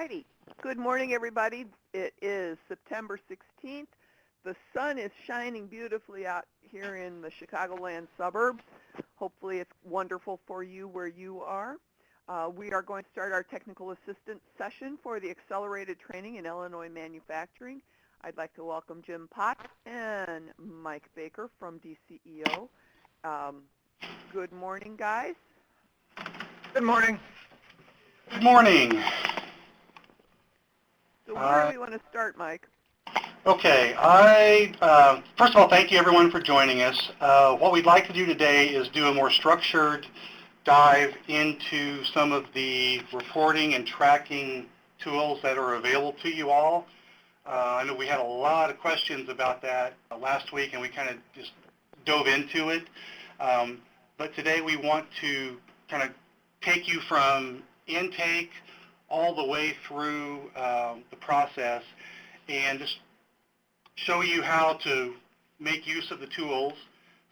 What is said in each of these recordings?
righty. Good morning, everybody. It is September 16th. The sun is shining beautifully out here in the Chicagoland suburbs. Hopefully it's wonderful for you where you are. We are going to start our technical assistance session for the accelerated training in Illinois manufacturing. I'd like to welcome Jim Potts and Mike Baker from DCEO. Good morning, guys. Good morning. Good morning. So where do we want to start, Mike? Okay, first of all, thank you everyone for joining us. What we'd like to do today is do a more structured dive into some of the reporting and tracking tools that are available to you all. I know we had a lot of questions about that last week, and we kind of just dove into it. But today we want to kind of take you from intake all the way through the process and just show you how to make use of the tools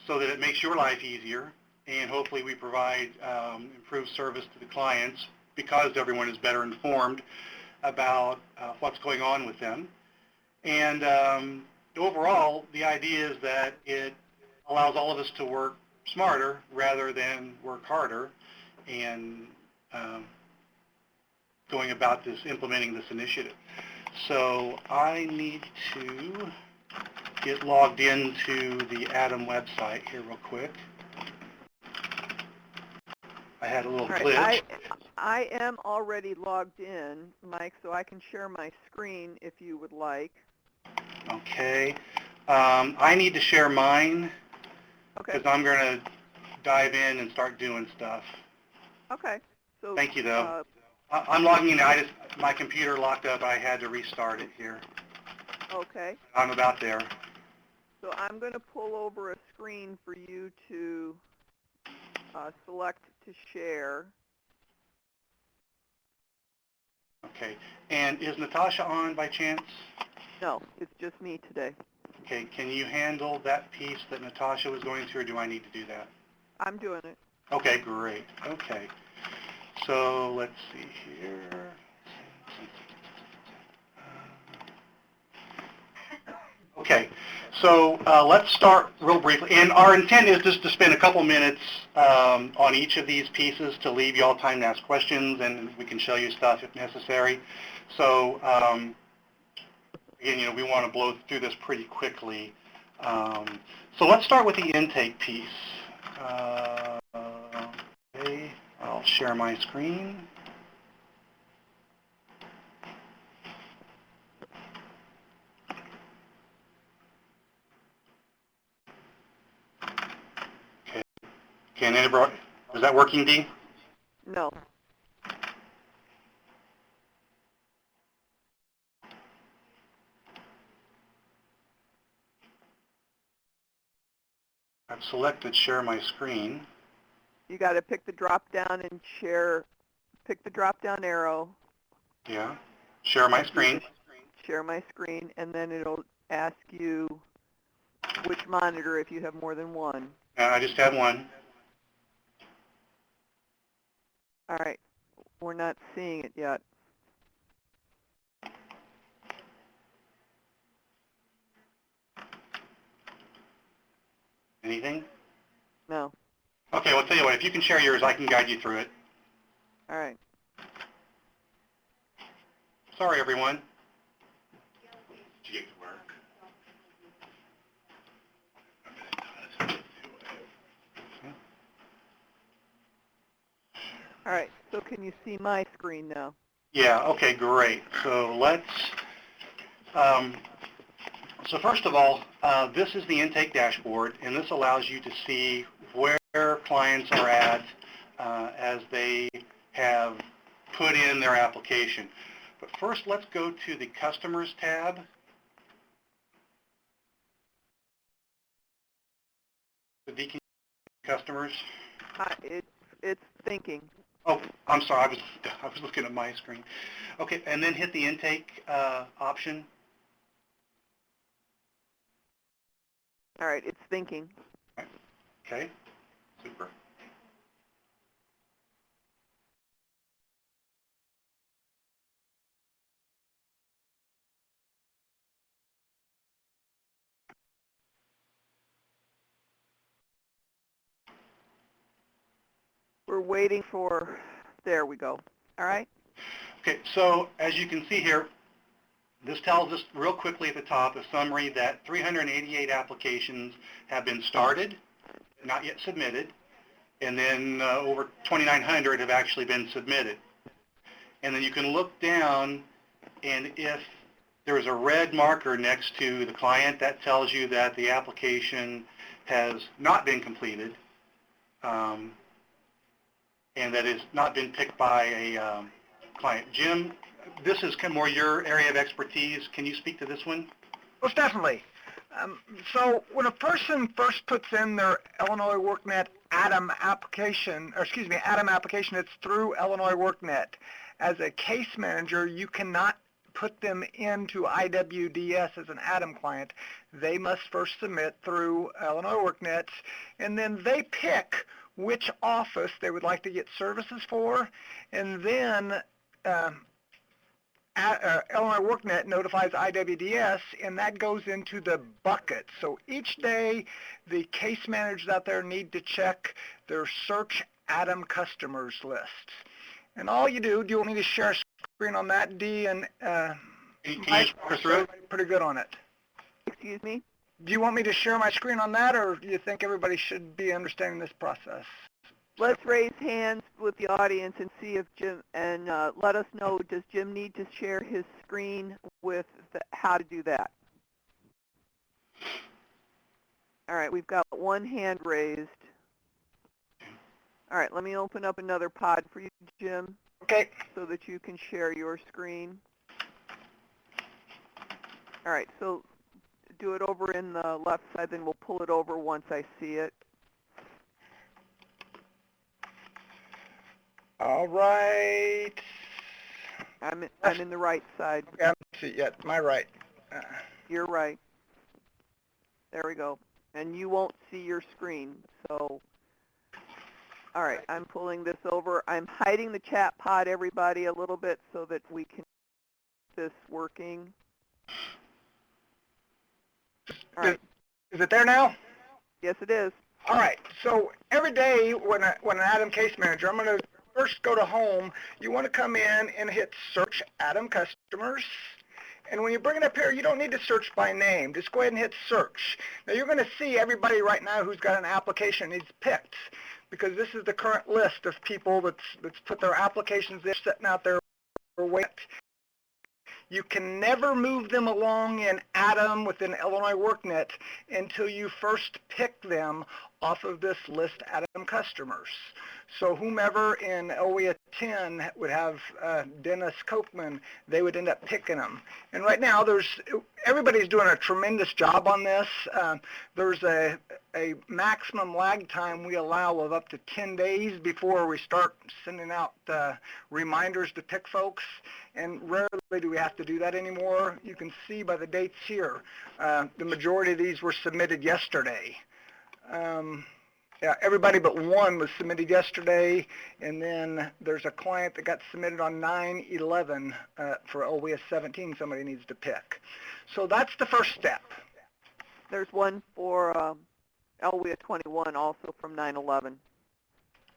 so that it makes your life easier, and hopefully we provide improved service to the clients because everyone is better informed about what's going on with them. And overall, the idea is that it allows all of us to work smarter rather than work harder and going about implementing this initiative. So I need to get logged into the ATIM website here real quick. I had a little glitch. I am already logged in, Mike, so I can share my screen if you would like. Okay. I need to share mine because I'm going to dive in and start doing stuff. Okay. So thank you, though. I'm logging in. My computer locked up. I had to restart it here. Okay. I'm about there. So I'm going to pull over a screen for you to select to share. Okay. And is Natasha on by chance? No, it's just me today. Okay. Can you handle that piece that Natasha was going through, or do I need to do that? I'm doing it. Okay, great. Okay. So let's see here. Okay, so let's start real briefly. And our intent is just to spend a couple minutes on each of these pieces to leave you all time to ask questions, and we can show you stuff if necessary. So again, we want to blow through this pretty quickly. So let's start with the intake piece. Okay, I'll share my screen. Okay, can anybody, is that working, Dee? No. I've selected share my screen. You got to pick the drop down and share. Pick the drop down arrow. Yeah. Share my screen. Share my screen, and then it'll ask you which monitor if you have more than one. I just have one. All right. We're not seeing it yet. Anything? No. Okay, well, I'll tell you what, if you can share yours, I can guide you through it. All right. Sorry, everyone. Did you get to work? All right. So can you see my screen now? Yeah, okay, great. So let's, so first of all, this is the intake dashboard, and this allows you to see where clients are at as they have put in their application. But first, let's go to the Customers tab. The Deacon Customers. It's thinking. Oh, I'm sorry, I was looking at my screen. Okay, and then hit the intake option. All right, it's thinking. Okay, super. we're waiting for, there we go. All right? Okay, so as you can see here, this tells us real quickly at the top, a summary that 388 applications have been started, not yet submitted, and then over 2,900 have actually been submitted. And then you can look down, and if there's a red marker next to the client, that tells you that the application has not been completed, and that it's not been picked by a client. Jim, this is kind of more your area of expertise. Can you speak to this one? Most definitely. So when a person first puts in their Illinois WorkNet ATIM application, it's through Illinois WorkNet. As a case manager, you cannot put them into IWDS as an ATIM client. They must first submit through Illinois WorkNet, and then they pick which office they would like to get services for, and then Illinois WorkNet notifies IWDS, and that goes into the bucket. So each day, the case managers out there need to check their search ATIM customers list. And all you do you want me to share a screen on that, Dee? And Can you walk us through it? pretty good on it. Excuse me? Do you want me to share my screen on that, or do you think everybody should be understanding this process? Let's raise hands with the audience and see if Jim, and let us know, does Jim need to share his screen with how to do that? All right, we've got one hand raised. All right, let me open up another pod for you, Jim, Okay. so that you can share your screen. All right, so do it over in the left side, then we'll pull it over once I see it. All right. I'm in the right side. Okay, I don't see it yet. My right. You're right. There we go. And you won't see your screen, so. All right, I'm pulling this over. I'm hiding the chat pod, everybody, a little bit so that we can get this working. All right. Is it there now? Yes, it is. All right. So every day when an ATIM case manager, I'm going to first go to home. You want to come in and hit Search ATIM Customers. And when you bring it up here, you don't need to search by name. Just go ahead and hit Search. Now you're going to see everybody right now who's got an application needs picked, because this is the current list of people that's put their applications there sitting out there for wait. You can never move them along in ATIM within Illinois WorkNet until you first pick them off of this list ATIM customers. So whomever in OEA 10 would have Dennis Kochman, they would end up picking them. And right now, everybody's doing a tremendous job on this. There's a maximum lag time we allow of up to 10 days before we start sending out reminders to pick folks. And rarely do we have to do that anymore. You can see by the dates here, the majority of these were submitted yesterday. Yeah, everybody but one was submitted yesterday, and then there's a client that got submitted on 9/11 for OEA 17 somebody needs to pick. So that's the first step. There's one for LWIA 21 also from 9/11.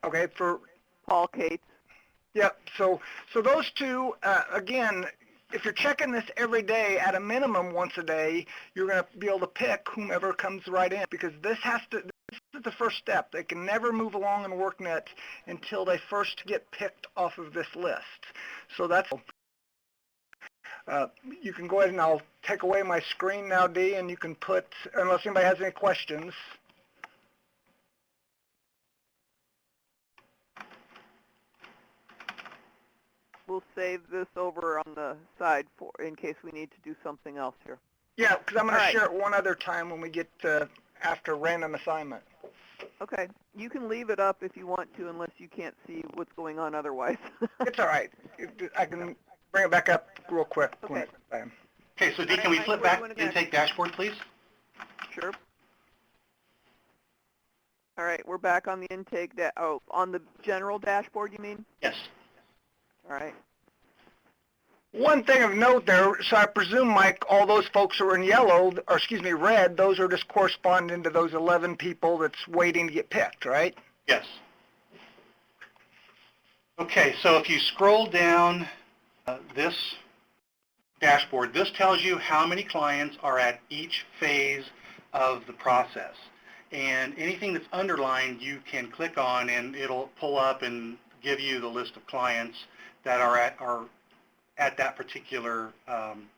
Okay, for Paul Cates. Yep, so those two, again, if you're checking this every day at a minimum once a day, you're going to be able to pick whomever comes right in, because this is the first step. They can never move along in WorkNet until they first get picked off of this list. So that's, you can go ahead and I'll take away my screen now, Dee, and you can put, unless anybody has any questions. We'll save this over on the side in case we need to do something else here. Yeah, because I'm going to All right. share it one other time when we get after random assignment. Okay. You can leave it up if you want to, unless you can't see what's going on otherwise. It's all right. I can bring it back up real quick. Okay. Okay, so Dee, can we flip back intake dashboard, please? Sure. All right, we're back on the intake, on the general dashboard, you mean? Yes. All right. One thing of note there, so I presume, Mike, all those folks who are in yellow, or excuse me, red, those are just corresponding to those 11 people that's waiting to get picked, right? Yes. Okay, so if you scroll down this dashboard, this tells you how many clients are at each phase of the process. And anything that's underlined, you can click on and it'll pull up and give you the list of clients that are at that particular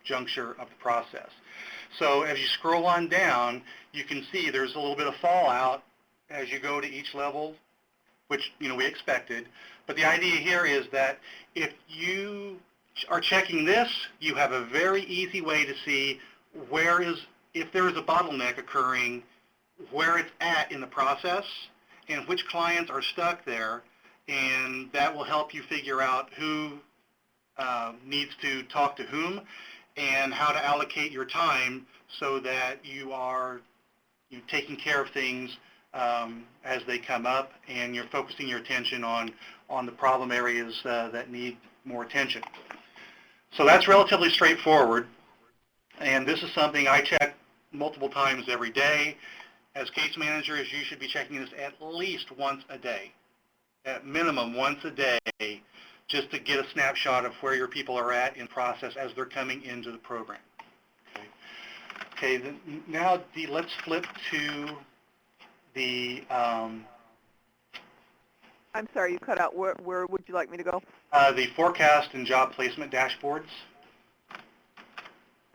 juncture of the process. So as you scroll on down, you can see there's a little bit of fallout as you go to each level, which we expected. But the idea here is that if you are checking this, you have a very easy way to see if there is a bottleneck occurring, where it's at in the process, and which clients are stuck there, and that will help you figure out who needs to talk to whom and how to allocate your time so that you are taking care of things as they come up, and you're focusing your attention on the problem areas that need more attention. So that's relatively straightforward, and this is something I check multiple times every day. As case managers, you should be checking this at least once a day, at minimum once a day, just to get a snapshot of where your people are at in process as they're coming into the program. Okay, now let's flip to the I'm sorry, you cut out. Where would you like me to go? the forecast and job placement dashboards.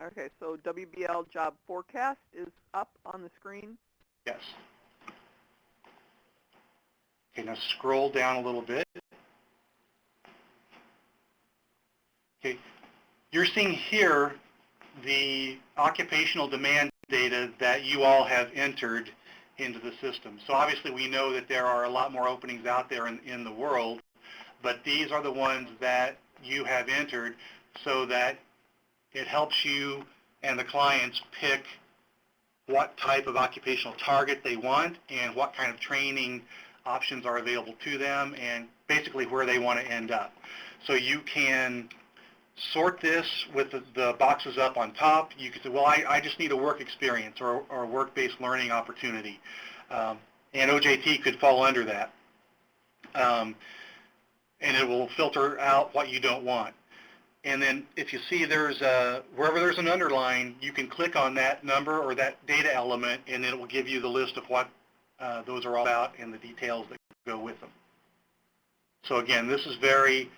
Okay, so WBL job forecast is up on the screen. Yes. Okay, now scroll down a little bit. Okay, you're seeing here the occupational demand data that you all have entered into the system. So obviously we know that there are a lot more openings out there in the world, but these are the ones that you have entered so that it helps you and the clients pick what type of occupational target they want and what kind of training options are available to them and basically where they want to end up. So you can sort this with the boxes up on top. You could say, well, I just need a work experience or a work-based learning opportunity. And OJT could fall under that. And it will filter out what you don't want. And then if you see wherever there's an underline, you can click on that number or that data element, and it will give you the list of what those are all about and the details that go with them. So again, this is very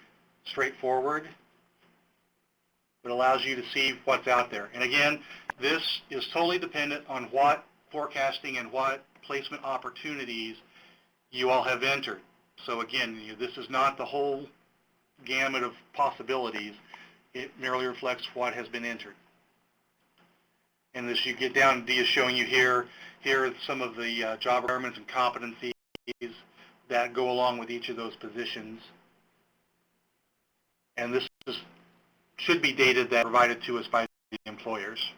straightforward. It allows you to see what's out there. And again, this is totally dependent on what forecasting and what placement opportunities you all have entered. So again, this is not the whole gamut of possibilities. It merely reflects what has been entered. And as you get down, D is showing you here are some of the job requirements and competencies that go along with each of those positions. And this should be data that provided to us by the employers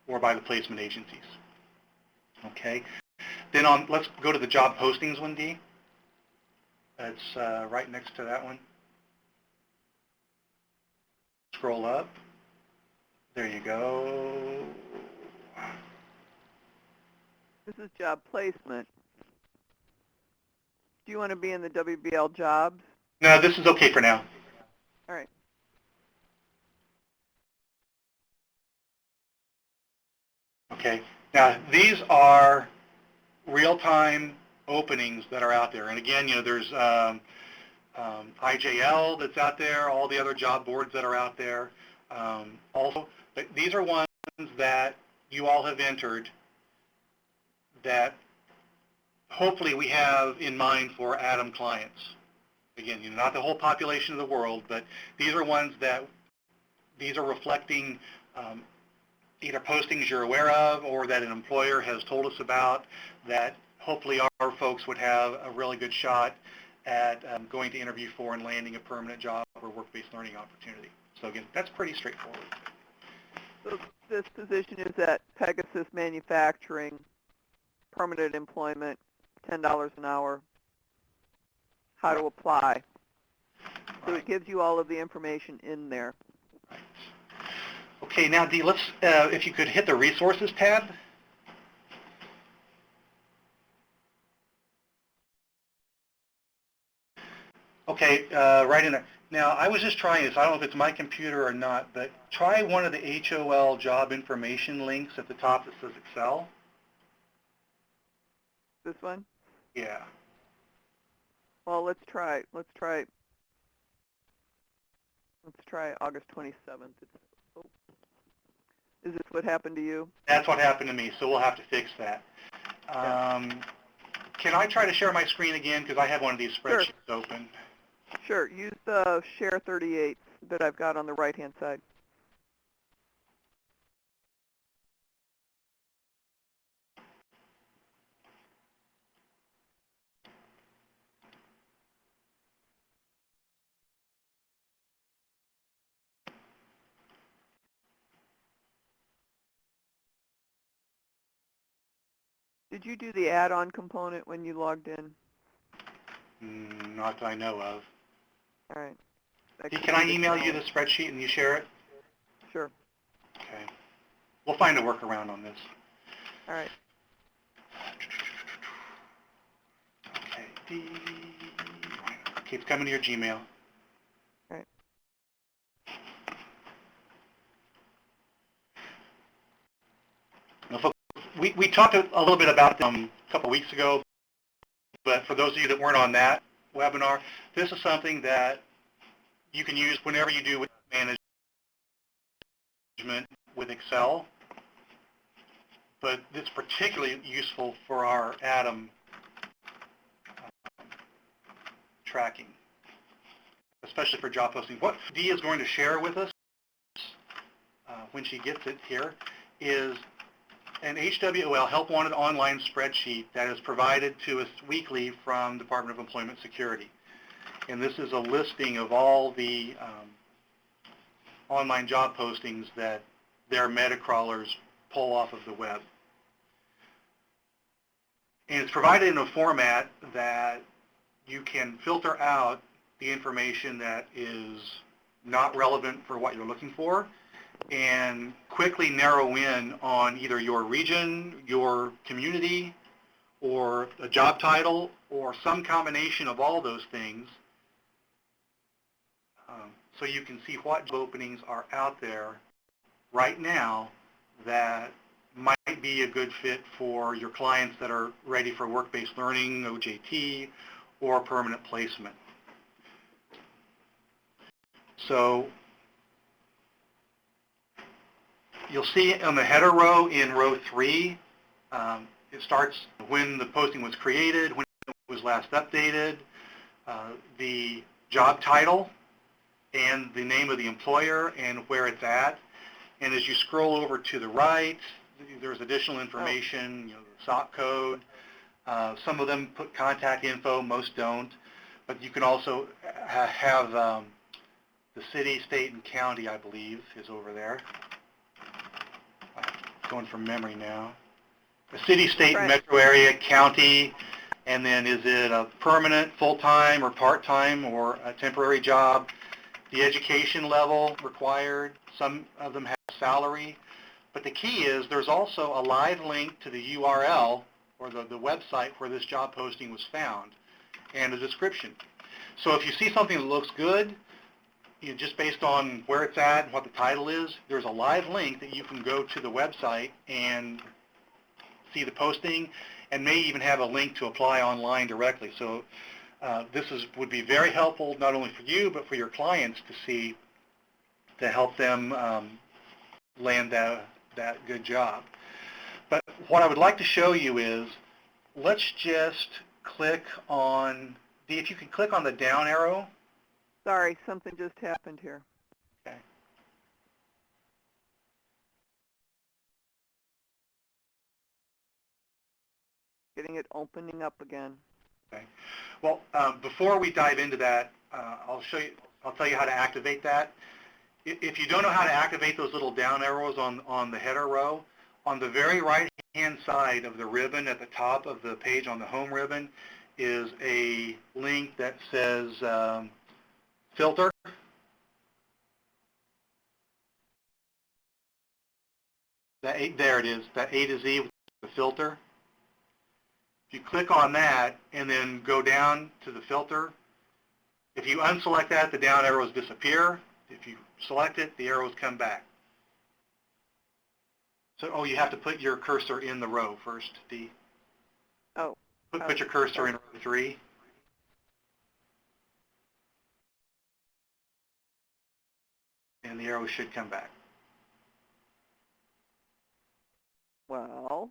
or by the placement agencies. Okay. Then let's go to the job postings one, D. It's right next to that one. Scroll up. There you go. This is job placement. Do you want to be in the WBL jobs? No, this is okay for now. All right. Okay. Now, these are real-time openings that are out there. And again, there's IJL that's out there, all the other job boards that are out there. Also, but these are ones that you all have entered that hopefully we have in mind for ATIM clients. Again, not the whole population of the world, but these are ones that these are reflecting either postings you're aware of or that an employer has told us about that hopefully our folks would have a really good shot at going to interview for and landing a permanent job or work-based learning opportunity. So again, that's pretty straightforward. So this position is at Pegasus Manufacturing, permanent employment, $10 an hour. How to apply. So it gives you all of the information in there. Right. Okay, now Dee, let's, if you could hit the resources tab. Okay, right in there. Now, I was just trying this. I don't know if it's my computer or not, but try one of the HOL job information links at the top that says Excel. This one? Yeah. Well, let's try. Let's try August 27th. Oh, is this what happened to you? That's what happened to me, so we'll have to fix that. Yeah. Can I try to share my screen again? Because I have one of these Sure. spreadsheets open. Sure. Use the Share 38 that I've got on the right-hand side. Did you do the add-on component when you logged in? Not that I know of. All right. Can I email you the spreadsheet and you share it? Sure. Okay. We'll find a workaround on this. All right. Okay. Keeps coming to your Gmail. All right. Now, folks, we talked a little bit about them a couple weeks ago, but for those of you that weren't on that webinar, this is something that you can use whenever you do management with Excel, but it's particularly useful for our ATIM tracking, especially for job posting. What Dee is going to share with us when she gets it here is an HWOL Help Wanted online spreadsheet that is provided to us weekly from Department of Employment Security. And this is a listing of all the online job postings that their metacrawlers pull off of the web. And it's provided in a format that you can filter out the information that is not relevant for what you're looking for and quickly narrow in on either your region, your community, or a job title, or some combination of all those things, so you can see what job openings are out there right now that might be a good fit for your clients that are ready for work-based learning, OJT, or permanent placement. So you'll see on the header row in row 3, it starts when the posting was created, when it was last updated, the job title, and the name of the employer and where it's at. And as you scroll over to the right, there's additional information, the SOC code. Some of them put contact info, most don't. But you can also have the city, state, and county, I believe, is over there. Going from memory now. The city, state, and metro area, county, and then is it a permanent, full-time, or part-time, or a temporary job? The education level required. Some of them have salary. But the key is there's also a live link to the URL or the website where this job posting was found and a description. So if you see something that looks good, just based on where it's at and what the title is, there's a live link that you can go to the website and see the posting and may even have a link to apply online directly. So this would be very helpful not only for you but for your clients to see, to help them land that good job. But what I would like to show you is, let's just click on, if you can click on the down arrow. Sorry, something just happened here. Okay. Getting it opening up again. Okay. Well, before we dive into that, I'll tell you how to activate that. If you don't know how to activate those little down arrows on the header row, on the very right-hand side of the ribbon at the top of the page on the home ribbon is a link that says filter. There it is, that A to Z with the filter. If you click on that and then go down to the filter, If you unselect that, the down arrows disappear. If you select it, the arrows come back. So, oh, you have to put your cursor in the row first, D. Oh. Put your cursor in row 3. And the arrows should come back. Well.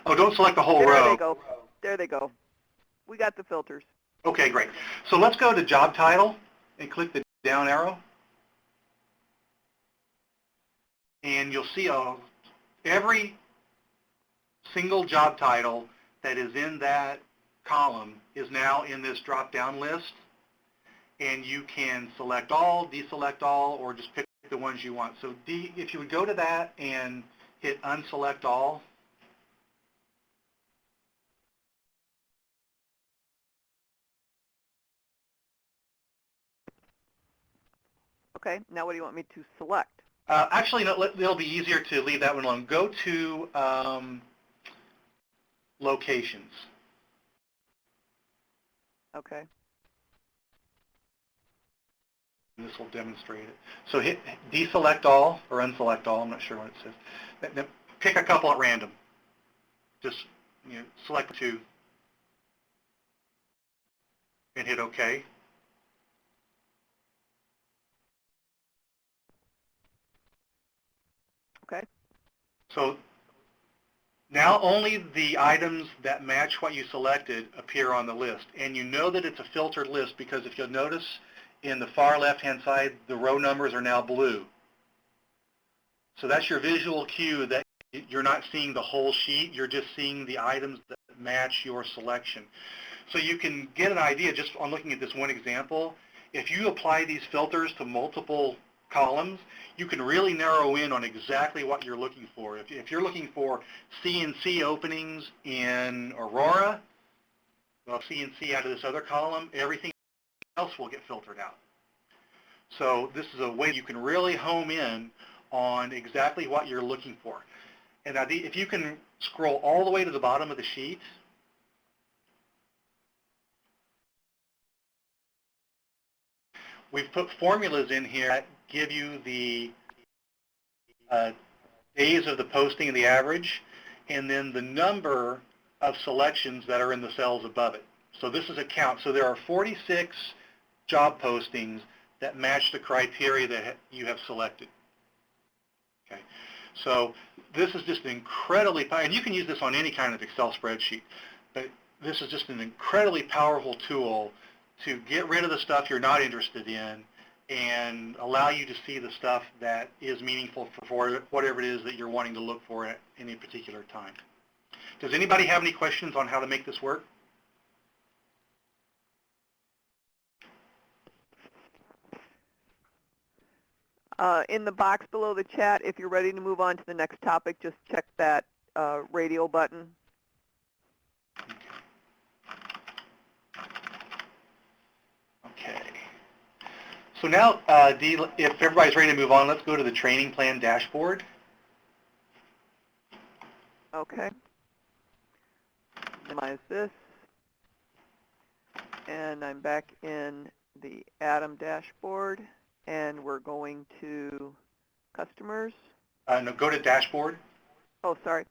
Oh, don't select the whole row. There they go. There they go. We got the filters. Okay, great. So let's go to job title and click the down arrow. And you'll see every single job title that is in that column is now in this drop-down list. And you can select all, deselect all, or just pick the ones you want. So D, if you would go to that and hit unselect all. Okay, now what do you want me to select? Actually, no, it'll be easier to leave that one alone. Go to locations. Okay. And this will demonstrate it. So hit deselect all or unselect all. I'm not sure what it says. Then pick a couple at random. Just select 2 and hit OK. Okay. So now only the items that match what you selected appear on the list. And you know that it's a filtered list because if you'll notice in the far left-hand side, the row numbers are now blue. So that's your visual cue that you're not seeing the whole sheet. You're just seeing the items that match your selection. So you can get an idea just on looking at this one example. If you apply these filters to multiple columns, you can really narrow in on exactly what you're looking for. If you're looking for CNC openings in Aurora, well, CNC out of this other column, everything else will get filtered out. So this is a way you can really home in on exactly what you're looking for. And now if you can scroll all the way to the bottom of the sheet, we've put formulas in here that give you the days of the posting and the average, and then the number of selections that are in the cells above it. So this is a count. So there are 46 job postings that match the criteria that you have selected. Okay. So this is just an incredibly, and you can use this on any kind of Excel spreadsheet, but this is just an incredibly powerful tool to get rid of the stuff you're not interested in and allow you to see the stuff that is meaningful for whatever it is that you're wanting to look for at any particular time. Does anybody have any questions on how to make this work? In the box below the chat, if you're ready to move on to the next topic, just check that radio button. Okay. So now, Dee, if everybody's ready to move on, let's go to the training plan dashboard. Okay. Minimize this. And I'm back in the ATIM dashboard, and we're going to customers. No, go to dashboard. Oh, sorry.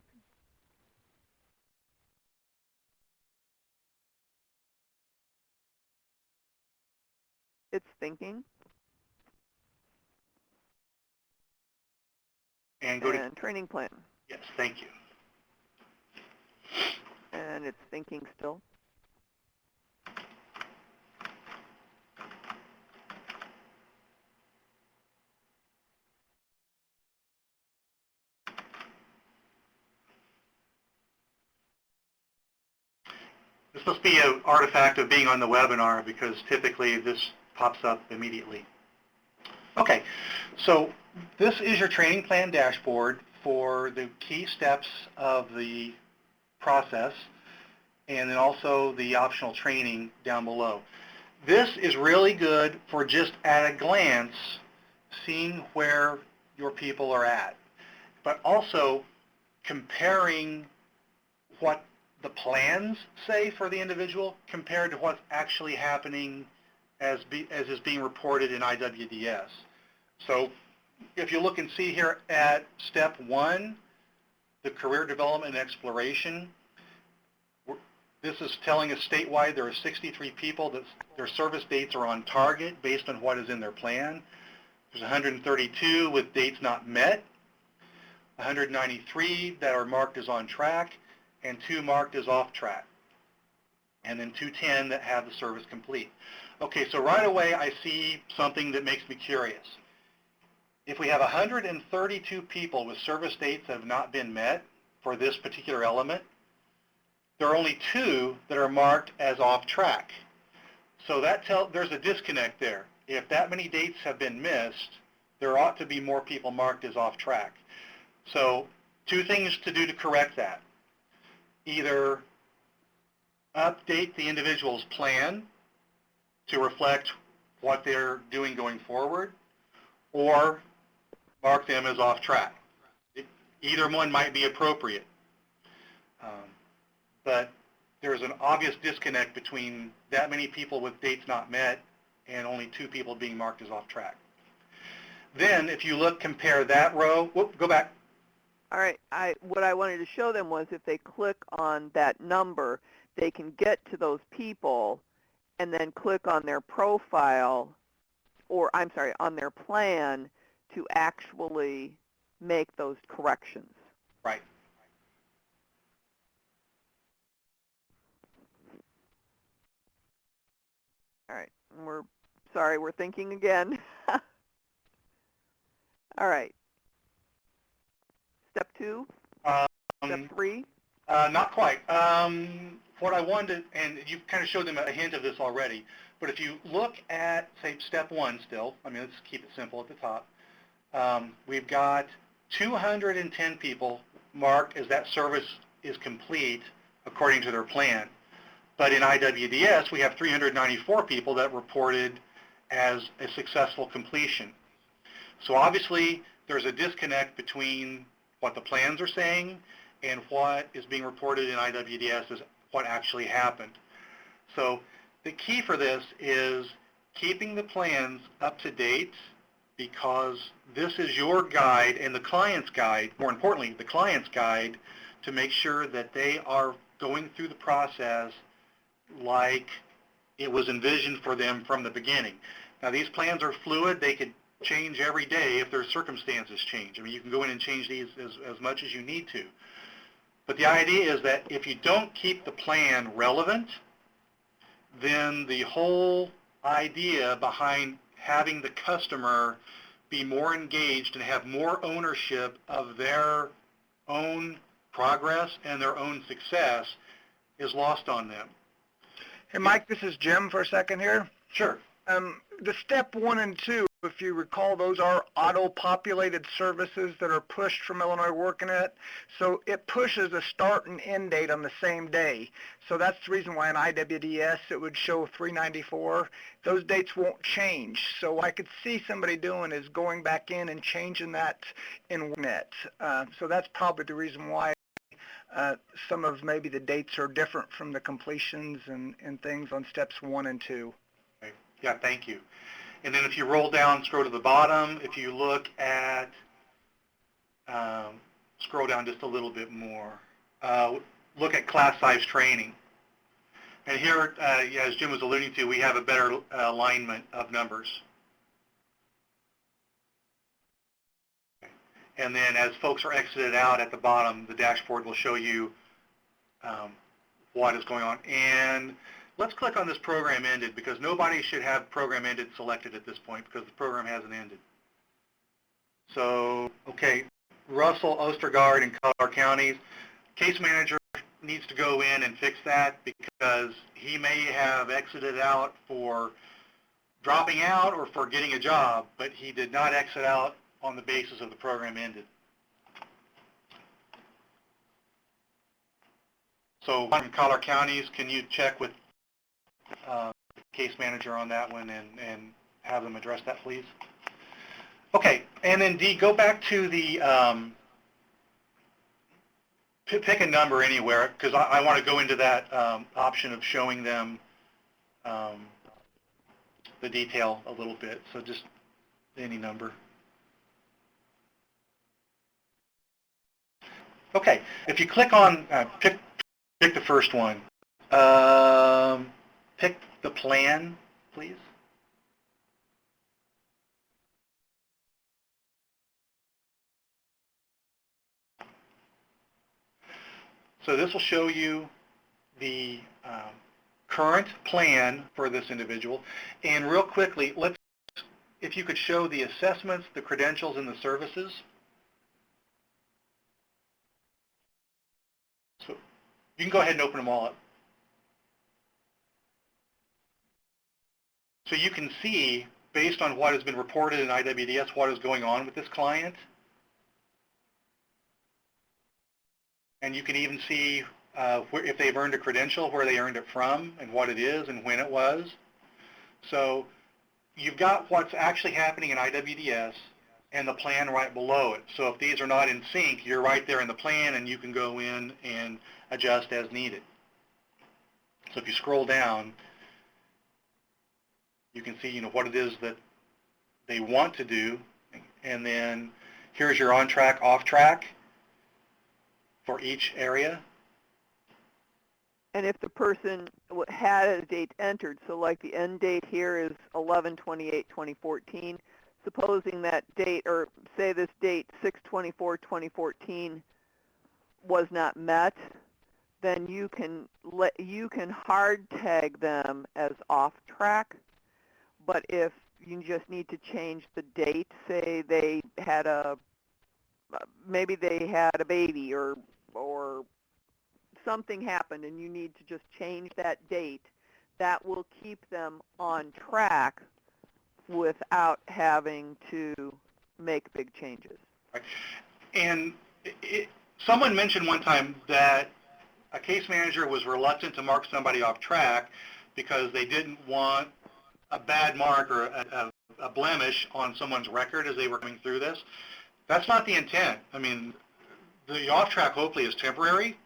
It's thinking. And go to training plan. Yes, thank you. And it's thinking still. This must be an artifact of being on the webinar because typically this pops up immediately. Okay, so this is your training plan dashboard for the key steps of the process and then also the optional training down below. This is really good for just at a glance seeing where your people are at, but also comparing what the plans say for the individual compared to what's actually happening as is being reported in IWDS. So if you look and see here at step 1, the career development and exploration, this is telling us statewide there are 63 people that their service dates are on target based on what is in their plan. There's 132 with dates not met, 193 that are marked as on track, and 2 marked as off track, and then 210 that have the service complete. Okay, so right away I see something that makes me curious. If we have 132 people with service dates that have not been met for this particular element, there are only 2 that are marked as off track. So there's a disconnect there. If that many dates have been missed, there ought to be more people marked as off track. So 2 things to do to correct that. Either update the individual's plan to reflect what they're doing going forward, or mark them as off track. Either one might be appropriate. But there's an obvious disconnect between that many people with dates not met and only 2 people being marked as off track. Then if you compare that row, go back. All right, what I wanted to show them was if they click on that number, they can get to those people and then click on their profile, or I'm sorry, on their plan to actually make those corrections. Right. All right, we're thinking again. All right. Step 2? Step 3? Not quite. What I wanted, and you've kind of showed them a hint of this already, but if you look at, say, step 1 still, I mean, let's keep it simple at the top. We've got 210 people marked as that service is complete according to their plan. But in IWDS, we have 394 people that reported as a successful completion. So obviously, there's a disconnect between what the plans are saying and what is being reported in IWDS as what actually happened. So the key for this is keeping the plans up to date, because this is your guide and the client's guide, more importantly, the client's guide, to make sure that they are going through the process like it was envisioned for them from the beginning. Now, these plans are fluid. They could change every day if their circumstances change. I mean, you can go in and change these as much as you need to. But the idea is that if you don't keep the plan relevant, then the whole idea behind having the customer be more engaged and have more ownership of their own progress and their own success is lost on them. Hey, Mike, this is Jim for a second here. Sure. The step 1 and 2, if you recall, those are auto-populated services that are pushed from Illinois WorkNet. So it pushes a start and end date on the same day. So that's the reason why in IWDS it would show 394. Those dates won't change. So what I could see somebody doing is going back in and changing that in WorkNet. So that's probably the reason why some of maybe the dates are different from the completions and things on steps 1 and 2. Okay. Yeah, thank you. And then if you roll down, scroll to the bottom, if you look at, scroll down just a little bit more, look at class size training. And here, as Jim was alluding to, we have a better alignment of numbers. And then as folks are exited out at the bottom, the dashboard will show you what is going on. And let's click on this program ended, because nobody should have program ended selected at this point because the program hasn't ended. So, okay, Russell, Ostergaard, and Collier counties, case manager needs to go in and fix that because he may have exited out for dropping out or for getting a job, but he did not exit out on the basis of the program ended. So from Collier counties, can you check with case manager on that one and have them address that, please? Okay, and then D, go back to the pick a number anywhere, because I want to go into that option of showing them the detail a little bit. So just any number. Okay, if you click on, pick the first one. Pick the plan, please. So this will show you the current plan for this individual. And real quickly, if you could show the assessments, the credentials, and the services. So you can go ahead and open them all up. So you can see, based on what has been reported in IWDS, what is going on with this client. And you can even see if they've earned a credential, where they earned it from, and what it is, and when it was. So you've got what's actually happening in IWDS and the plan right below it. So if these are not in sync, you're right there in the plan, and you can go in and adjust as needed. So if you scroll down, you can see, what it is that they want to do, and then here's your on track, off track for each area. And if the person had a date entered, so like the end date here is 11/28/2014, supposing that date, or say this date 6/24/2014 was not met, then you can hard tag them as off track. But if you just need to change the date, say they had maybe they had a baby or something happened and you need to just change that date, that will keep them on track without having to make big changes. And someone mentioned one time that a case manager was reluctant to mark somebody off track because they didn't want a bad mark or a blemish on someone's record as they were coming through this. That's not the intent. I mean, the off-track hopefully is temporary,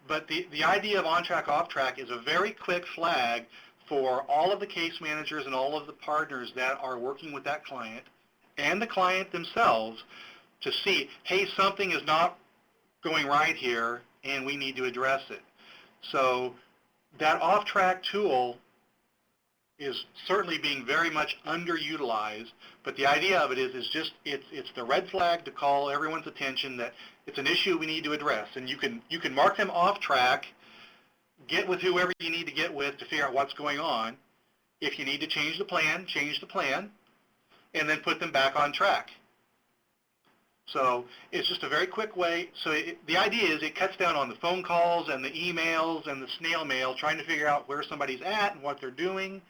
but the idea of on-track, off-track is a very quick flag for all of the case managers and all of the partners that are working with that client and the client themselves to see, hey, something is not going right here and we need to address it. So that off-track tool is certainly being very much underutilized, but the idea of it is just it's the red flag to call everyone's attention that it's an issue we need to address. And you can mark them off track, get with whoever you need to get with to figure out what's going on. If you need to change the plan, and then put them back on track. So it's just a very quick way. So the idea is it cuts down on the phone calls and the emails and the snail mail, trying to figure out where somebody's at and what they're doing,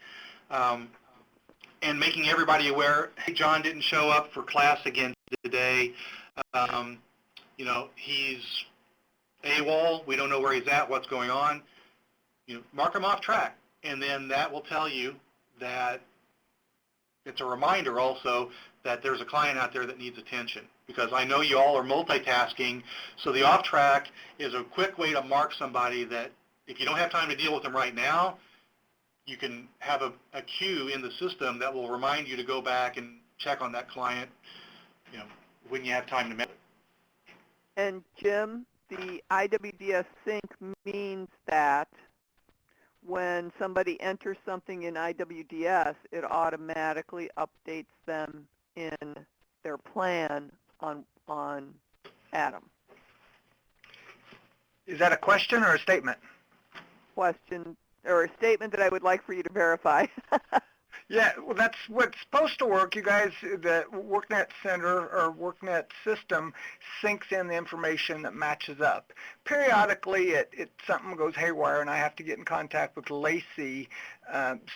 and making everybody aware, hey, John didn't show up for class again today. He's AWOL. We don't know where he's at, what's going on. Mark him off track. And then that will tell you that it's a reminder also that there's a client out there that needs attention, because I know you all are multitasking, so the off track is a quick way to mark somebody that if you don't have time to deal with them right now, you can have a queue in the system that will remind you to go back and check on that client, when you have time to make it. And Jim, the IWDS sync means that when somebody enters something in IWDS, it automatically updates them in their plan on ATIM. Is that a question or a statement? Question or a statement that I would like for you to verify. Yeah, well, that's what's supposed to work. You guys, the WorkNet Center or WorkNet system syncs in the information that matches up. Periodically, something goes haywire, and I have to get in contact with Lacey.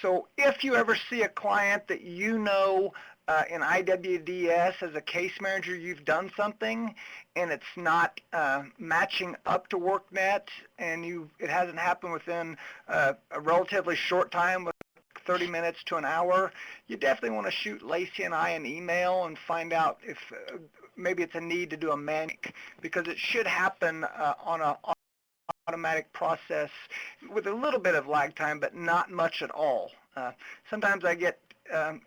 So if you ever see a client that in IWDS as a case manager, you've done something, and it's not matching up to WorkNet, and it hasn't happened within a relatively short time, 30 minutes to an hour, you definitely want to shoot Lacey and I an email and find out if maybe it's a need to do a manic, because it should happen on a automatic process with a little bit of lag time, but not much at all. Sometimes I get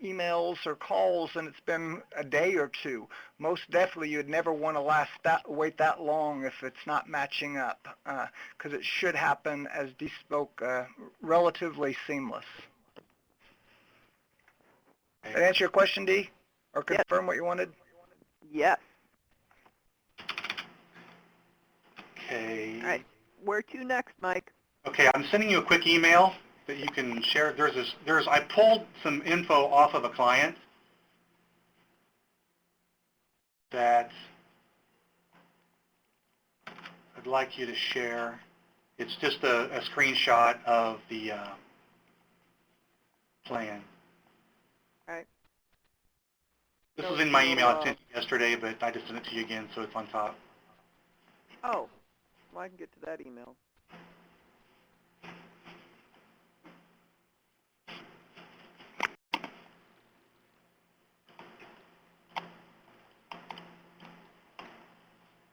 emails or calls and it's been a day or two. Most definitely you'd never want to wait that long if it's not matching up, because it should happen, as Dee spoke, relatively seamless. Did that answer your question, Dee? Or confirm what you wanted? Yes. Okay. All right. Where to next, Mike? Okay, I'm sending you a quick email that you can share. I pulled some info off of a client that I'd like you to share. It's just a screenshot of the plan. All right. This So was in my email I you'll, sent you yesterday, but I just sent it to you again, so it's on top. oh, well, I can get to that email.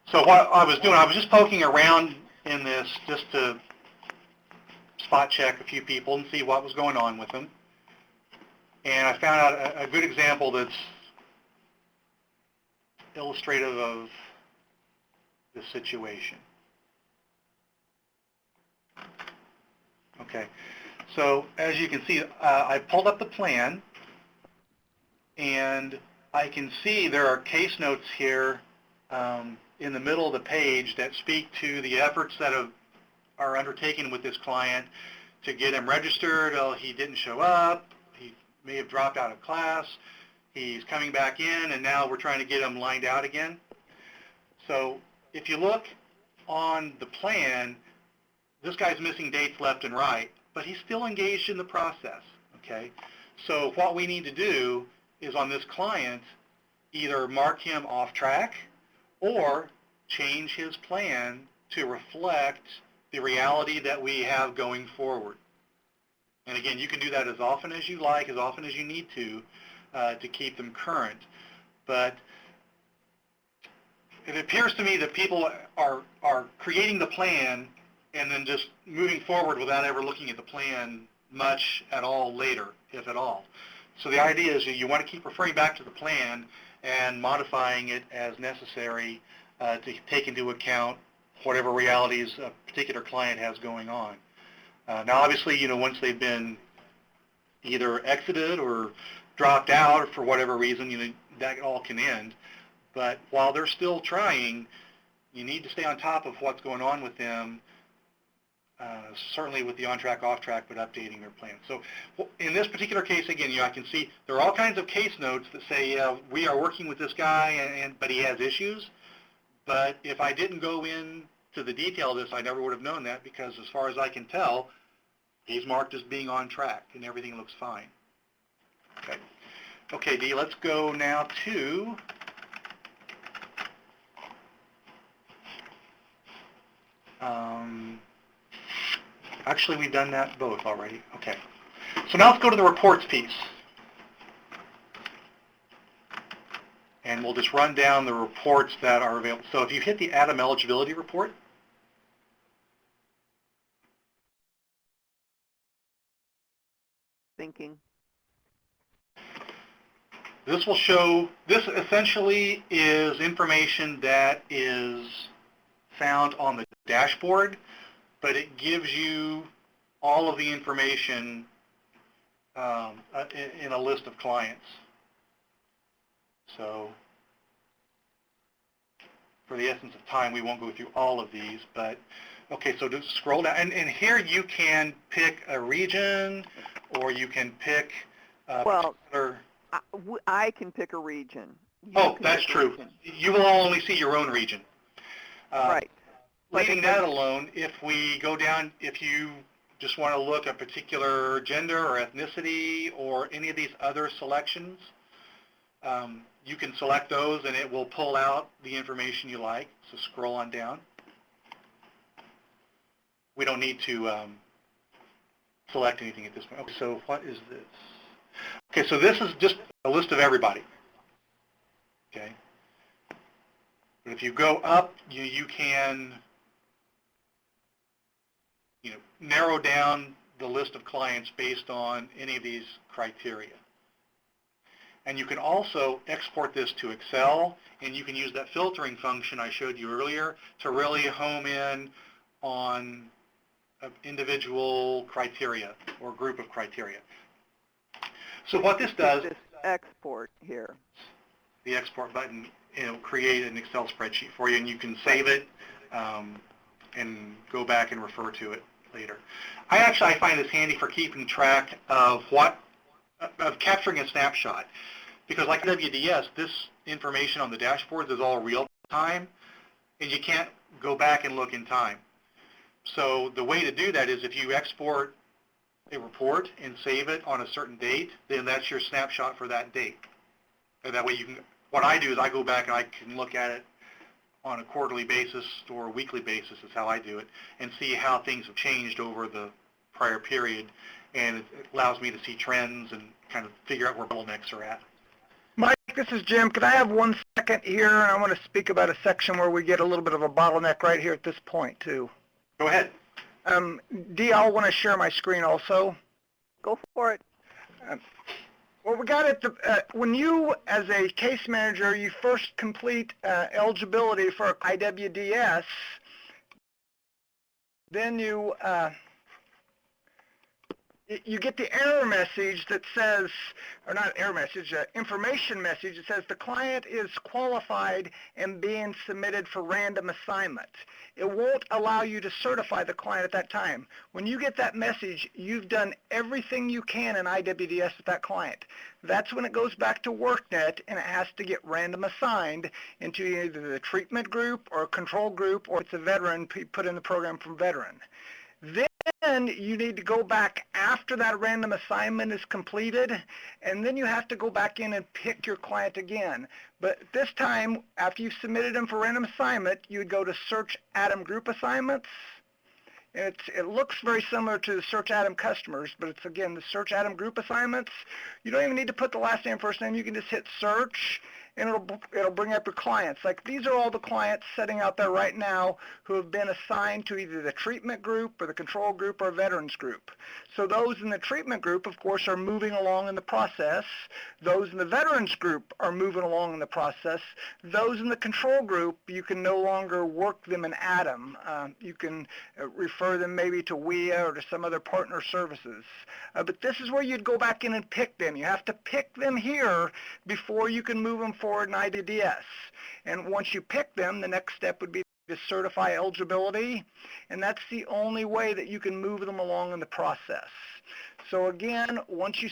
So what I was doing, I was just poking around in this just to spot check a few people and see what was going on with them. And I found out a good example that's illustrative of the situation. Okay, so as you can see, I pulled up the plan, and I can see there are case notes here in the middle of the page that speak to the efforts that are undertaken with this client to get him registered. Oh, he didn't show up. He may have dropped out of class. He's coming back in, and now we're trying to get him lined out again. So if you look on the plan, this guy's missing dates left and right, but he's still engaged in the process, okay? So what we need to do is on this client, either mark him off track or change his plan to reflect the reality that we have going forward. And again, you can do that as often as you like, as often as you need to keep them current. But it appears to me that people are creating the plan and then just moving forward without ever looking at the plan much at all later, if at all. So the idea is you want to keep referring back to the plan and modifying it as necessary to take into account whatever realities a particular client has going on. Now, obviously, once they've been either exited or dropped out for whatever reason, that all can end. But while they're still trying, you need to stay on top of what's going on with them, certainly with the on-track, off-track, but updating their plan. So in this particular case, again, I can see there are all kinds of case notes that say, we are working with this guy, but he has issues. But if I didn't go into the detail of this, I never would have known that, because as far as I can tell, he's marked as being on track, and everything looks fine. Okay, okay, Dee, let's go now to actually, we've done that both already. Okay. So now let's go to the reports piece. And we'll just run down the reports that are available. So if you hit the ATIM eligibility report, Thinking. this will show, this essentially is information that is found on the dashboard, but it gives you all of the information in a list of clients. So for the essence of time, we won't go through all of these, but okay, so just scroll down, and here you can pick a region, or you can pick Well, particular... I can pick a region. Oh, that's true. You will only see your own region. Right. Leaving that alone, if we go down, if you just want to look at a particular gender or ethnicity or any of these other selections, you can select those and it will pull out the information you like. So scroll on down. We don't need to select anything at this point. Okay, so what is this? Okay, so this is just a list of everybody. Okay. But if you go up, you can narrow down the list of clients based on any of these criteria. And you can also export this to Excel, and you can use that filtering function I showed you earlier to really home in on an individual criteria or group of criteria. So what this does, This export here. the export button, create an Excel spreadsheet for you, and you can save it and go back and refer to it later. I find this handy for keeping track of capturing a snapshot, because like WDS, this information on the dashboards is all real time, and you can't go back and look in time. So the way to do that is if you export a report and save it on a certain date, then that's your snapshot for that date. And that way you can, what I do is I go back and I can look at it on a quarterly basis or a weekly basis is how I do it, and see how things have changed over the prior period, and it allows me to see trends and kind of figure out where bottlenecks are at. Mike, this is Jim. Could I have 1 second here? I want to speak about a section where we get a little bit of a bottleneck right here at this point, too. Go ahead. Dee, I'll want to share my screen also. Go for it. Well, we got it. When you, as a case manager, you first complete eligibility for IWDS, then you get the error message that says, or not error message, information message that says the client is qualified and being submitted for random assignment. It won't allow you to certify the client at that time. When you get that message, you've done everything you can in IWDS with that client. That's when it goes back to WorkNet and it has to get random assigned into either the treatment group or a control group, or it's a veteran put in the program from veteran. Then you need to go back after that random assignment is completed, and then you have to go back in and pick your client again. But this time, after you've submitted them for random assignment, you would go to Search ATIM Group Assignments. And it looks very similar to the Search ATIM Customers, but it's, again, the Search ATIM Group Assignments. You don't even need to put the last name, first name. You can just hit Search, and it'll bring up your clients. Like, these are all the clients sitting out there right now who have been assigned to either the treatment group or the control group or veterans group. So those in the treatment group, of course, are moving along in the process. Those in the veterans group are moving along in the process. Those in the control group, you can no longer work them in ATIM. You can refer them maybe to WIA or to some other partner services. But this is where you'd go back in and pick them. You have to pick them here before you can move them forward in IWDS. And once you pick them, the next step would be to certify eligibility, and that's the only way that you can move them along in the process. So again, once you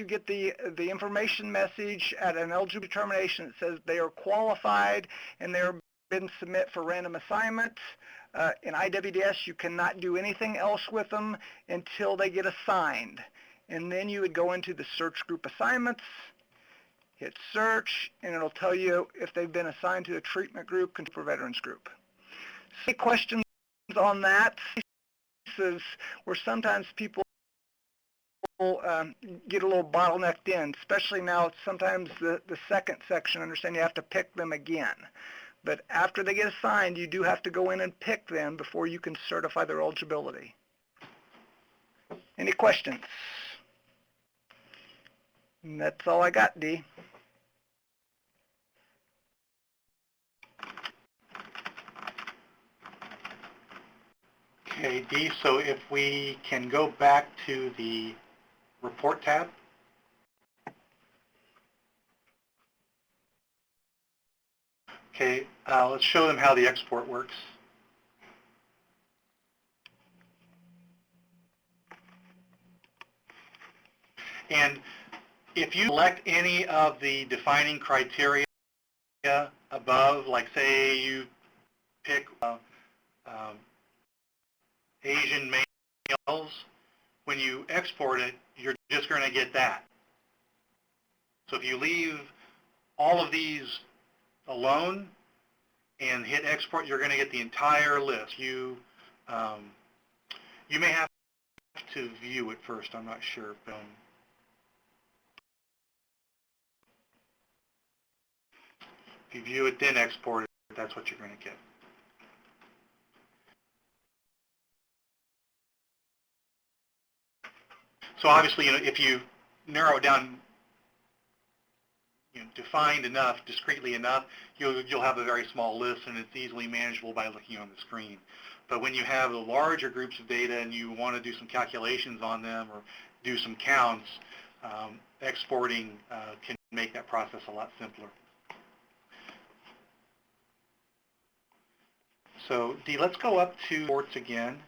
get the information message at an eligibility determination that says they are qualified and they're been submit for random assignment, in IWDS you cannot do anything else with them until they get assigned. And then you would go into the search group assignments, hit search, and it'll tell you if they've been assigned to a treatment group or veterans group. Any questions on that? This is where sometimes people get a little bottlenecked in, especially now. Sometimes the second section, understand you have to pick them again. But after they get assigned, you do have to go in and pick them before you can certify their eligibility. Any questions? And that's all I got, Dee. Okay, Dee, so if we can go back to the report tab. Okay, let's show them how the export works. And if you select any of the defining criteria above, like say you pick Asian males, when you export it, you're just going to get that. So if you leave all of these alone and hit export, you're going to get the entire list. You may have to view it first. I'm not sure. If you view it, then export it. that's what you're going to get. So obviously, if you narrow it down, defined enough, discretely enough, you'll have a very small list, and it's easily manageable by looking on the screen. But when you have the larger groups of data and you want to do some calculations on them or do some counts, exporting can make that process a lot simpler. So Dee, let's go up to reports again.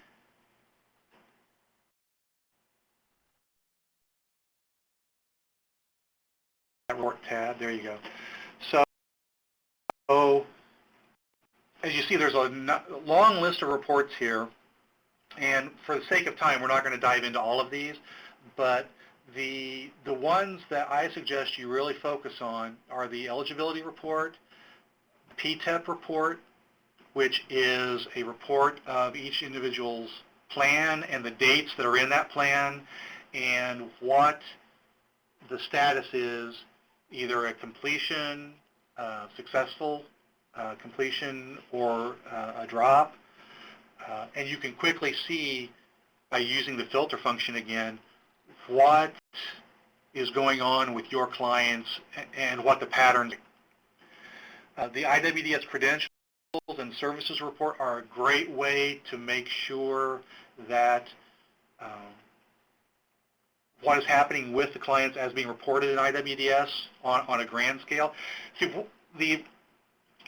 That report tab, there you go. So as you see, there's a long list of reports here, and for the sake of time, we're not going to dive into all of these, but the ones that I suggest you really focus on are the eligibility report, PTEP report, which is a report of each individual's plan and the dates that are in that plan and what the status is, either a completion, successful completion, or a drop. And you can quickly see, by using the filter function again, what is going on with your clients and what the patterns are. The IWDS credentials and services report are a great way to make sure that what is happening with the clients as being reported in IWDS on a grand scale. See,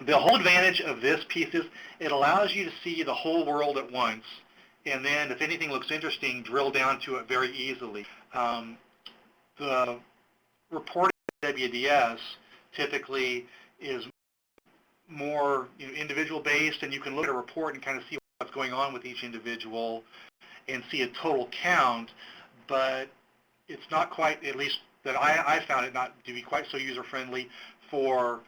the whole advantage of this piece is it allows you to see the whole world at once, and then if anything looks interesting, drill down to it very easily. The reporting IWDS typically is more individual based, and you can look at a report and kind of see what's going on with each individual and see a total count, but it's not quite, at least that I found it not to be quite so user-friendly for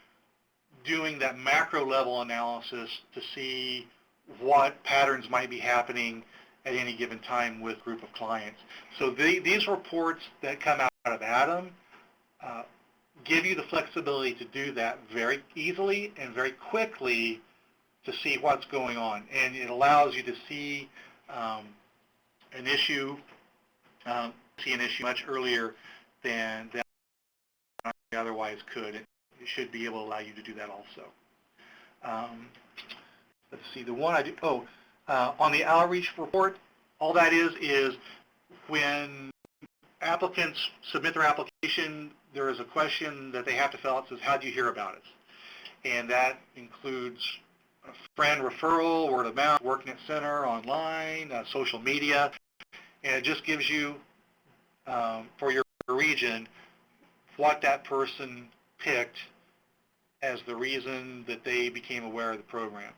doing that macro level analysis to see what patterns might be happening at any given time with a group of clients. So these reports that come out of ATIM give you the flexibility to do that very easily and very quickly to see what's going on. And it allows you to see an issue much earlier than I otherwise could. It should be able to allow you to do that also. Let's see, the one I do, on the outreach report, all that is when applicants submit their application, there is a question that they have to fill out that says, how did you hear about us? And that includes a friend referral, word of mouth, working at center, online, social media, and it just gives you, for your region, what that person picked as the reason that they became aware of the program.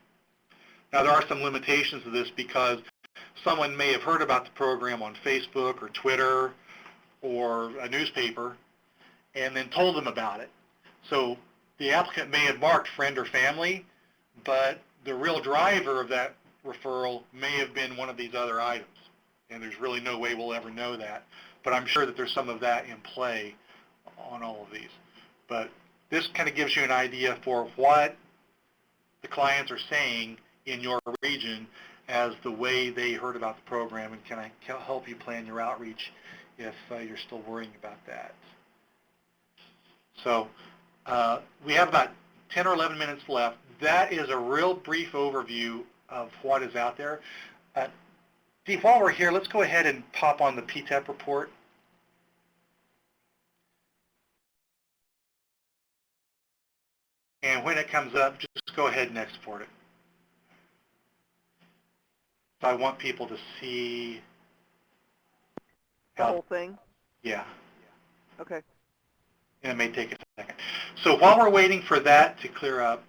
Now, there are some limitations to this because someone may have heard about the program on Facebook or Twitter or a newspaper and then told them about it. So the applicant may have marked friend or family, but the real driver of that referral may have been one of these other items, and there's really no way we'll ever know that. But I'm sure that there's some of that in play on all of these. But this kind of gives you an idea for what the clients are saying in your region as the way they heard about the program, and can I help you plan your outreach if you're still worrying about that. So we have about 10 or 11 minutes left. That is a real brief overview of what is out there. Steve, while we're here, let's go ahead and pop on the PTEP report. And when it comes up, just go ahead and export it. So I want people to see the whole thing? Yeah. Okay. And it may take a second. So while we're waiting for that to clear up,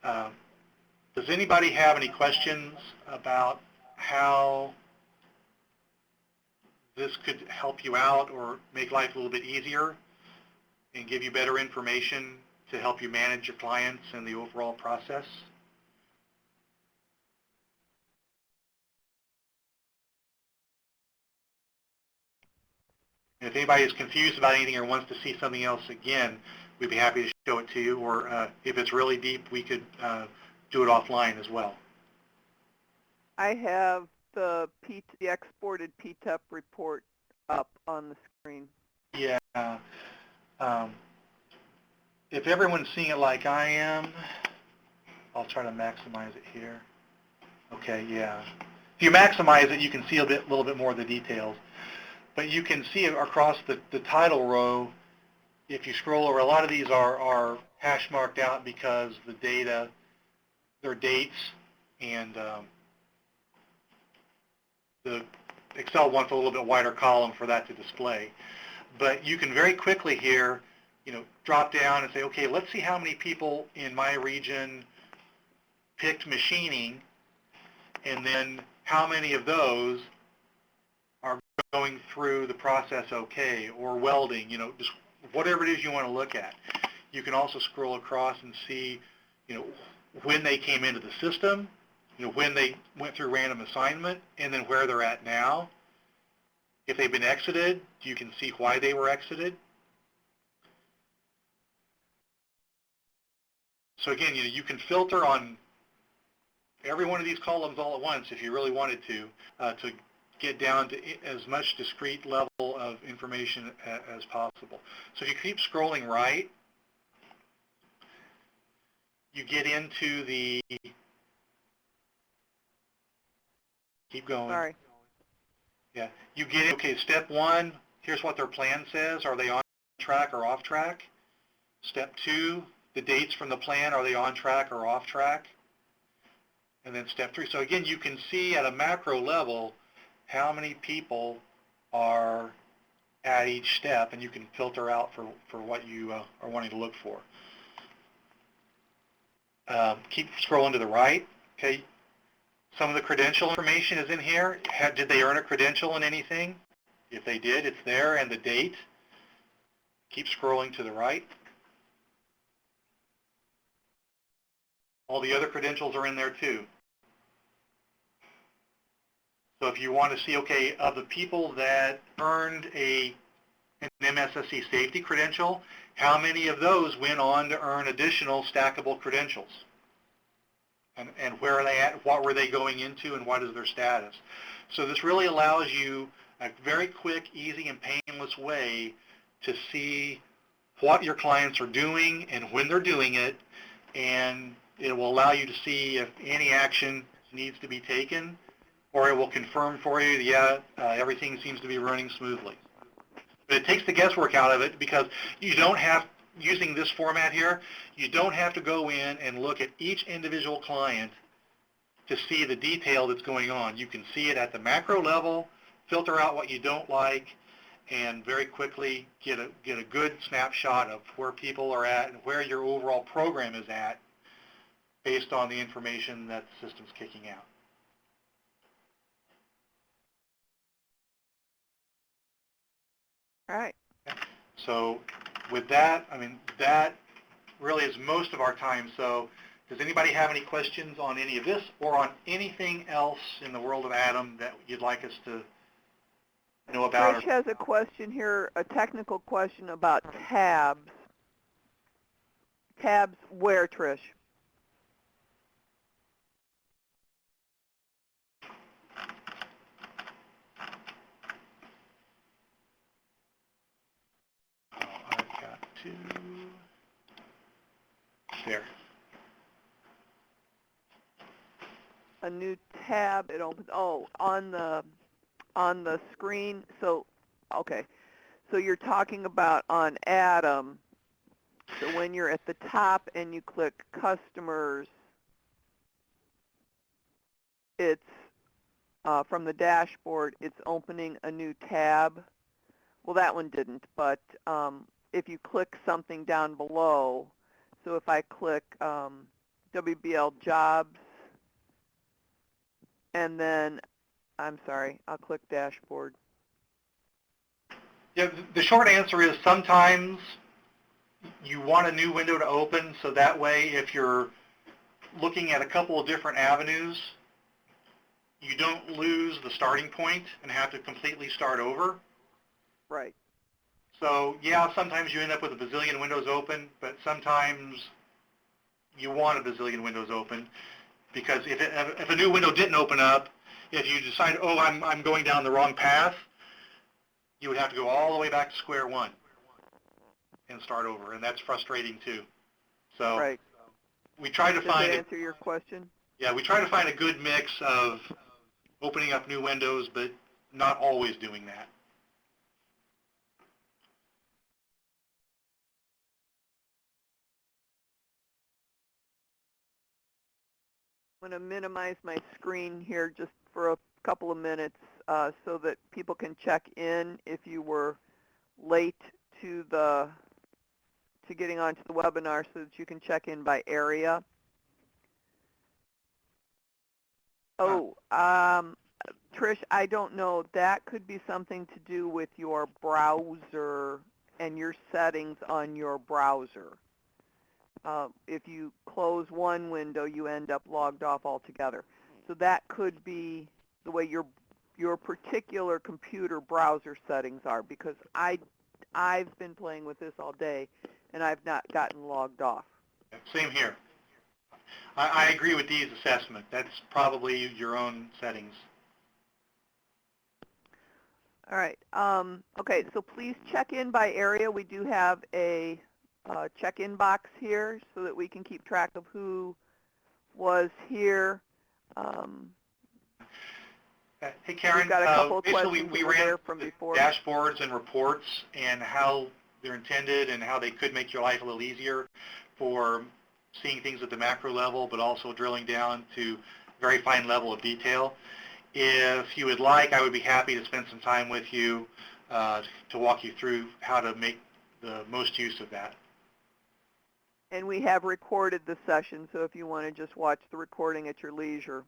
does anybody have any questions about how this could help you out or make life a little bit easier and give you better information to help you manage your clients and the overall process? And if anybody is confused about anything or wants to see something else again, we'd be happy to show it to you, or if it's really deep, we could do it offline as well. I have the exported PTEP report up on the screen. Yeah. If everyone's seeing it like I am, I'll try to maximize it here. Okay, yeah. If you maximize it, you can see a little bit more of the details. But you can see across the title row, if you scroll over, a lot of these are hash marked out because the data, their dates, and the Excel wants a little bit wider column for that to display. But you can very quickly here, drop down and say, okay, let's see how many people in my region picked machining, and then how many of those are going through the process okay, or welding, just whatever it is you want to look at. You can also scroll across and see, when they came into the system, when they went through random assignment, and then where they're at now. If they've been exited, you can see why they were exited. So again, you can filter on every one of these columns all at once if you really wanted to get down to as much discrete level of information as possible. So if you keep scrolling right, you get into the, keep going. Sorry. Yeah, you get, okay, step one, here's what their plan says. Are they on track or off track? Step two, the dates from the plan, are they on track or off track? And then step three. So again, you can see at a macro level how many people are at each step, and you can filter out for what you are wanting to look for. Keep scrolling to the right. Okay, some of the credential information is in here. Did they earn a credential in anything? If they did, it's there, and the date. Keep scrolling to the right. All the other credentials are in there too. So if you want to see, okay, of the people that earned an MSSC safety credential, how many of those went on to earn additional stackable credentials? And where are they at, what were they going into, and what is their status? So this really allows you a very quick, easy, and painless way to see what your clients are doing and when they're doing it, and it will allow you to see if any action needs to be taken, or it will confirm for you, yeah, everything seems to be running smoothly. But it takes the guesswork out of it because you don't have, using this format here, you don't have to go in and look at each individual client to see the detail that's going on. You can see it at the macro level, filter out what you don't like, and very quickly get a good snapshot of where people are at and where your overall program is at based on the information that the system's kicking out. All right. So with that, I mean, that really is most of our time. So does anybody have any questions on any of this or on anything else in the world of ATIM that you'd like us to know about? Trish has a question here, a technical question about tabs. Tabs where, Trish? I've got to, there. A new tab, it opens, on the screen. So, okay. So you're talking about on ATIM. So when you're at the top and you click customers, it's from the dashboard, it's opening a new tab. Well, that one didn't, but if you click something down below, so if I click WBL jobs, and then, I'm sorry, I'll click dashboard. Yeah, the short answer is sometimes you want a new window to open, so that way if you're looking at a couple of different avenues, you don't lose the starting point and have to completely start over. Right. So yeah, sometimes you end up with a bazillion windows open, but sometimes you want a bazillion windows open because if a new window didn't open up, if you decide, oh, I'm going down the wrong path, you would have to go all the way back to square one and start over, and that's frustrating too. So Right. we try to Does that find a, answer your question? yeah, we try to find a good mix of opening up new windows, but not always doing that. I'm going to minimize my screen here just for a couple of minutes so that people can check in if you were late to getting onto the webinar, so that you can check in by area. Oh, Trish, I don't know. That could be something to do with your browser and your settings on your browser. If you close one window, you end up logged off altogether. So that could be the way your particular computer browser settings are, because I've been playing with this all day, and I've not gotten logged off. Same here. I agree with Dee's assessment. That's probably your own settings. All right. Okay, so please check in by area. We do have a check-in box here so that we can keep track of who was here. Hey, Karen, We've got a couple of basically questions we that were ran there from before. dashboards and reports and how they're intended and how they could make your life a little easier for seeing things at the macro level, but also drilling down to very fine level of detail. If you would like, I would be happy to spend some time with you to walk you through how to make the most use of that. And we have recorded the session, so if you want to just watch the recording at your leisure,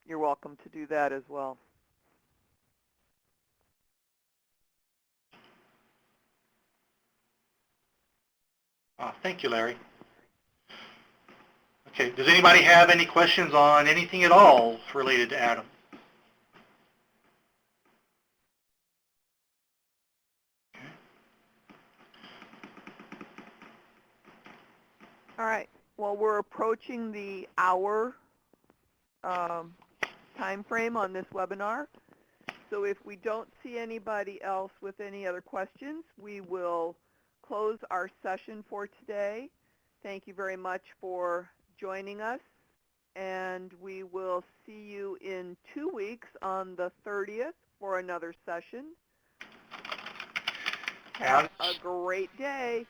you're welcome to do that as well. Thank you, Larry. Okay, does anybody have any questions on anything at all related to ATIM? All right. Well, we're approaching the hour time frame on this webinar. So if we don't see anybody else with any other questions, we will close our session for today. Thank you very much for joining us, and we will see you in 2 weeks on the 30th for another session. Have a great day.